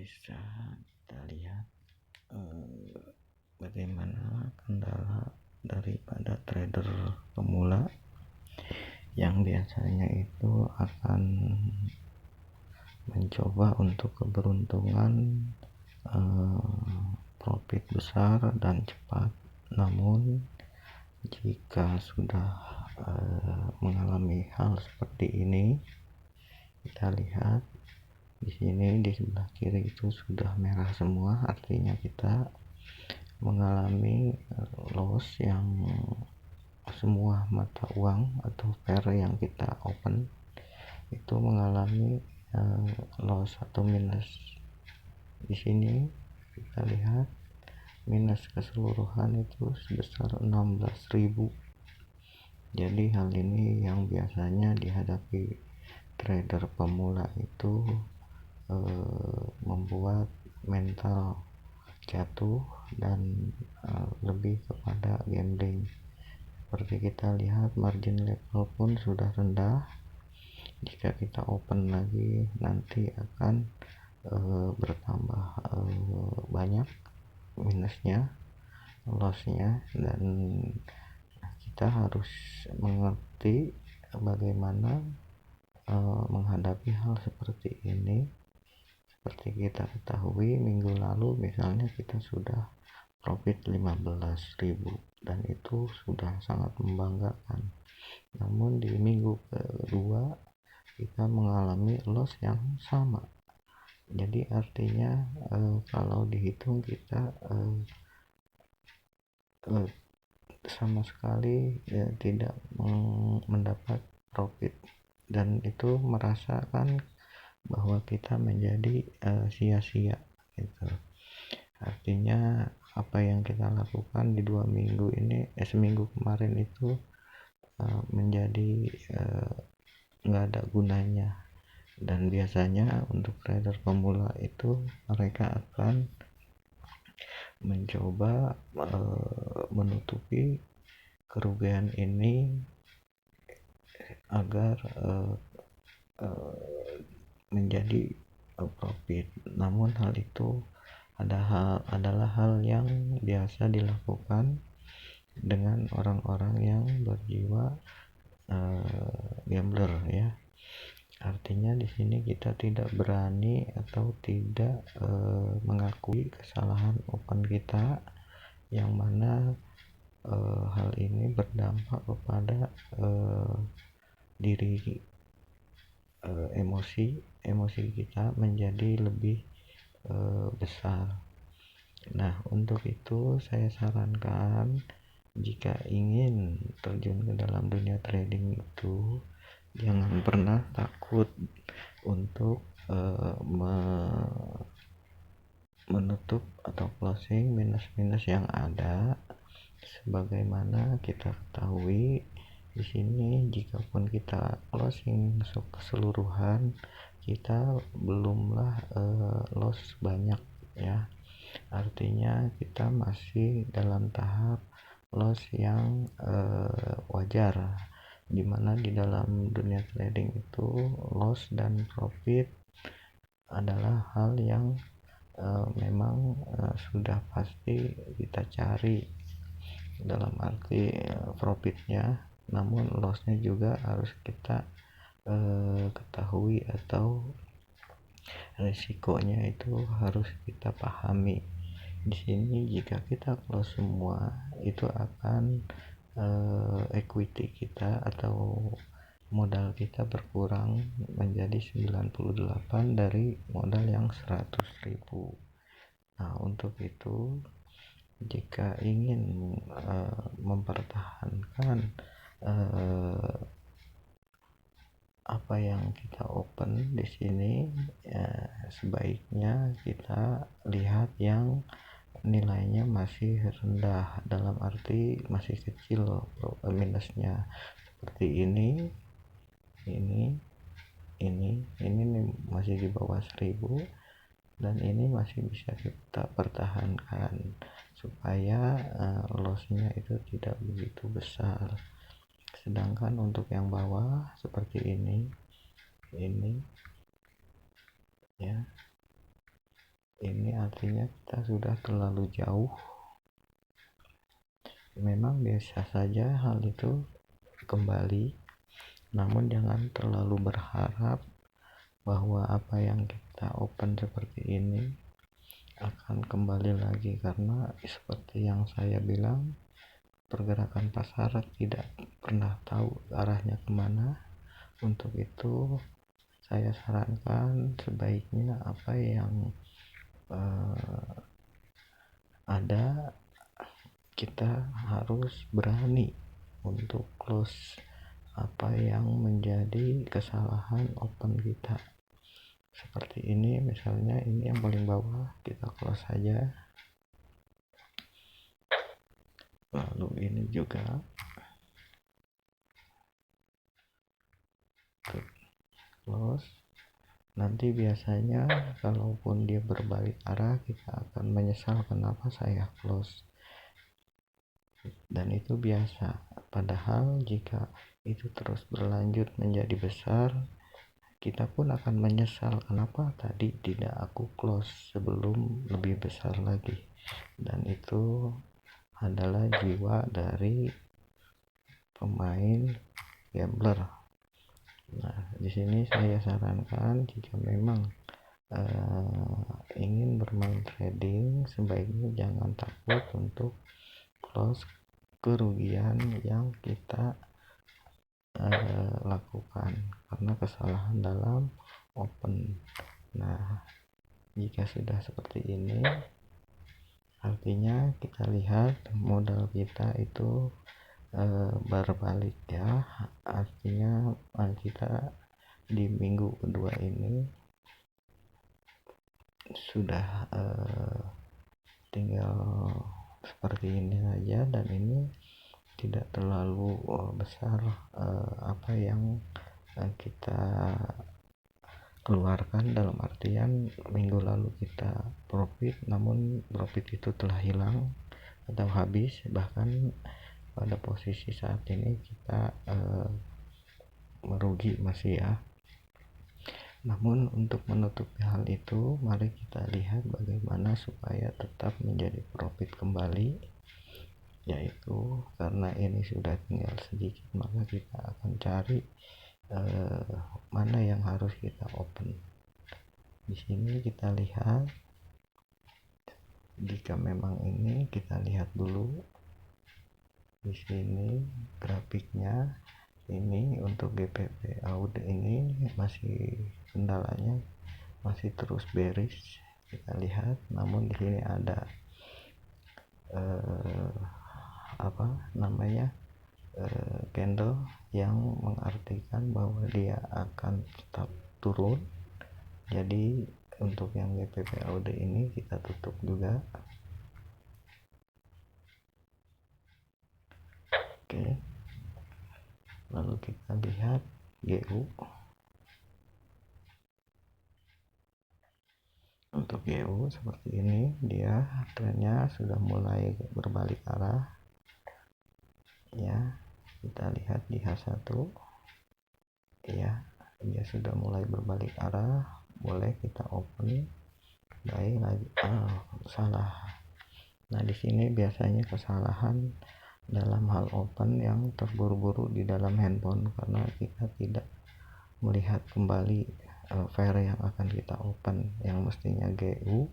bisa kita lihat bagaimana kendala daripada trader pemula yang biasanya itu akan mencoba untuk keberuntungan profit besar dan cepat. Namun jika sudah mengalami hal seperti ini, kita lihat di sini di sebelah kiri itu sudah merah semua, artinya kita mengalami loss yang semua mata uang atau pair yang kita open itu mengalami loss atau minus. Di sini kita lihat minus keseluruhan itu sebesar 16.000. Jadi hal ini yang biasanya dihadapi trader pemula itu membuat mental jatuh dan lebih kepada gambling. Seperti kita lihat margin level pun sudah rendah. Jika kita open lagi nanti akan bertambah banyak minusnya, lossnya, dan kita harus mengerti bagaimana menghadapi hal seperti ini. Seperti kita ketahui minggu lalu misalnya kita sudah profit 15.000 dan itu sudah sangat membanggakan. Namun di minggu kedua kita mengalami loss yang sama. Jadi artinya kalau dihitung kita sama sekali tidak mendapat profit, dan itu merasakan bahwa kita menjadi sia-sia gitu. Artinya apa yang kita lakukan di 2 minggu ini seminggu kemarin itu menjadi nggak ada gunanya. Dan biasanya untuk trader pemula itu mereka akan mencoba menutupi kerugian ini agar menjadi profit. Namun hal itu adalah hal yang biasa dilakukan dengan orang-orang yang berjiwa gambler ya. Artinya di sini kita tidak berani atau tidak mengakui kesalahan open kita, yang mana hal ini berdampak kepada diri emosi kita menjadi lebih besar. Nah, untuk itu saya sarankan jika ingin terjun ke dalam dunia trading itu jangan pernah takut untuk menutup atau closing minus-minus yang ada. Sebagaimana kita ketahui di sini, jikapun kita closing keseluruhan, kita belumlah loss banyak ya. Artinya kita masih dalam tahap loss yang wajar, dimana di dalam dunia trading itu loss dan profit adalah hal yang memang sudah pasti kita cari, dalam arti profitnya, namun lossnya juga harus kita ketahui atau risikonya itu harus kita pahami. Di sini jika kita close semua itu akan equity kita atau modal kita berkurang menjadi 98 dari modal yang 100.000. Nah, untuk itu jika ingin mempertahankan apa yang kita open di sini, sebaiknya kita lihat yang nilainya masih rendah, dalam arti masih kecil minusnya, seperti ini masih di bawah 1.000, dan ini masih bisa kita pertahankan supaya lossnya itu tidak begitu besar. Sedangkan untuk yang bawah seperti ini ya, ini artinya kita sudah terlalu jauh. Memang biasa saja hal itu kembali, namun jangan terlalu berharap bahwa apa yang kita open seperti ini akan kembali lagi, karena seperti yang saya bilang, pergerakan pasar tidak pernah tahu arahnya kemana. Untuk itu saya sarankan sebaiknya apa yang ada, kita harus berani untuk close apa yang menjadi kesalahan open kita. Seperti ini misalnya, ini yang paling bawah kita close saja, lalu ini juga close. Nanti biasanya kalaupun dia berbalik arah, kita akan menyesal kenapa saya close, dan itu biasa. Padahal jika itu terus berlanjut menjadi besar, kita pun akan menyesal kenapa tadi tidak aku close sebelum lebih besar lagi. Dan itu adalah jiwa dari pemain gambler. Nah, di sini saya sarankan jika memang ingin bermain trading, sebaiknya jangan takut untuk close kerugian yang kita lakukan karena kesalahan dalam open. Nah, jika sudah seperti ini, artinya kita lihat modal kita itu berbalik ya. Artinya kita di minggu kedua ini sudah tinggal seperti ini saja, dan ini tidak terlalu besar apa yang kita keluarkan, dalam artian minggu lalu kita profit, namun profit itu telah hilang atau habis. Bahkan pada posisi saat ini kita merugi masih ya. Namun untuk menutupi hal itu, mari kita lihat bagaimana supaya tetap menjadi profit kembali, yaitu karena ini sudah tinggal sedikit, maka kita akan cari mana yang harus kita open. Di sini kita lihat, jika memang ini kita lihat dulu di sini grafiknya. Ini untuk GPP AUD ini masih kendalanya masih terus bearish, kita lihat. Namun di sini ada candle yang mengartikan bahwa dia akan tetap turun. Jadi untuk yang GPP AUD ini kita tutup juga. Oke, lalu kita lihat GU. Untuk GU seperti ini, dia trennya sudah mulai berbalik arah ya. Kita lihat di H1 ya, dia sudah mulai berbalik arah, boleh kita open buy lagi. Salah. Nah, di sini biasanya kesalahan dalam hal open yang terburu-buru di dalam handphone, karena kita tidak melihat kembali pair yang akan kita open, yang mestinya GU,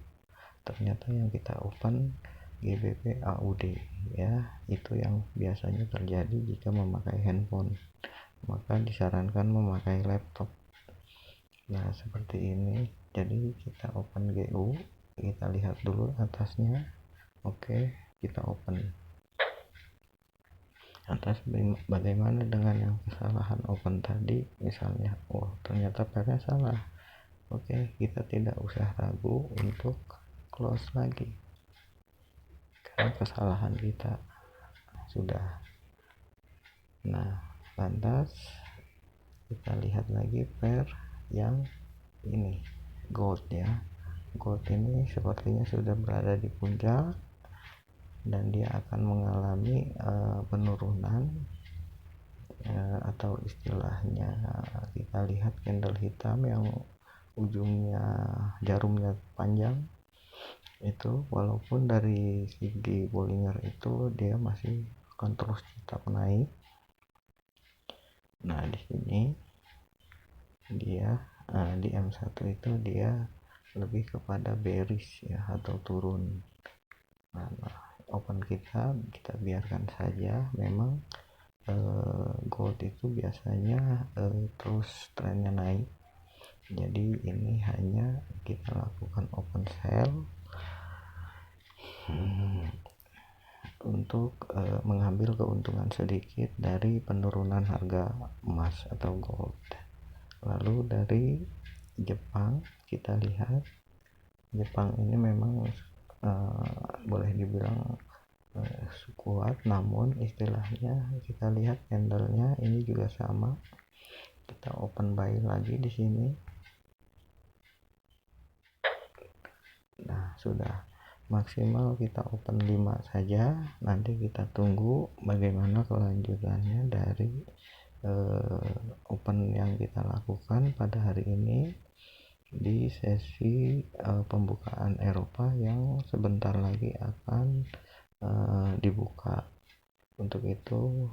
ternyata yang kita open GBP AUD ya. Itu yang biasanya terjadi jika memakai handphone, maka disarankan memakai laptop. Nah, seperti ini. Jadi kita open GU, kita lihat dulu atasnya. Oke, kita open atas. Bagaimana dengan yang kesalahan open tadi, misalnya ternyata pairnya salah. Oke, kita tidak usah ragu untuk close lagi karena kesalahan kita sudah. Nah, lantas kita lihat lagi pair yang ini, gold ya. Gold ini sepertinya sudah berada di puncak dan dia akan mengalami penurunan, atau istilahnya kita lihat candle hitam yang ujungnya jarumnya panjang. itu walaupun dari segi Bollinger itu dia masih akan terus tetap naik. Nah di sini dia di M1 itu dia lebih kepada bearish ya, atau turun. Nah, open kita biarkan saja. Memang gold itu biasanya terus trennya naik, jadi ini hanya kita lakukan open sell untuk mengambil keuntungan sedikit dari penurunan harga emas atau gold. Lalu dari Jepang kita lihat, Jepang ini memang boleh dibilang kuat, namun istilahnya kita lihat candlenya ini juga sama. Kita open buy lagi di sini. Nah, sudah maksimal kita open 5 saja. Nanti kita tunggu bagaimana kelanjutannya dari open yang kita lakukan pada hari ini di sesi pembukaan Eropa yang sebentar lagi akan dibuka. Untuk itu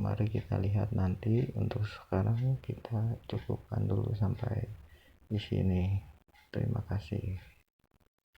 mari kita lihat nanti. Untuk sekarang kita cukupkan dulu sampai di sini. Terima kasih.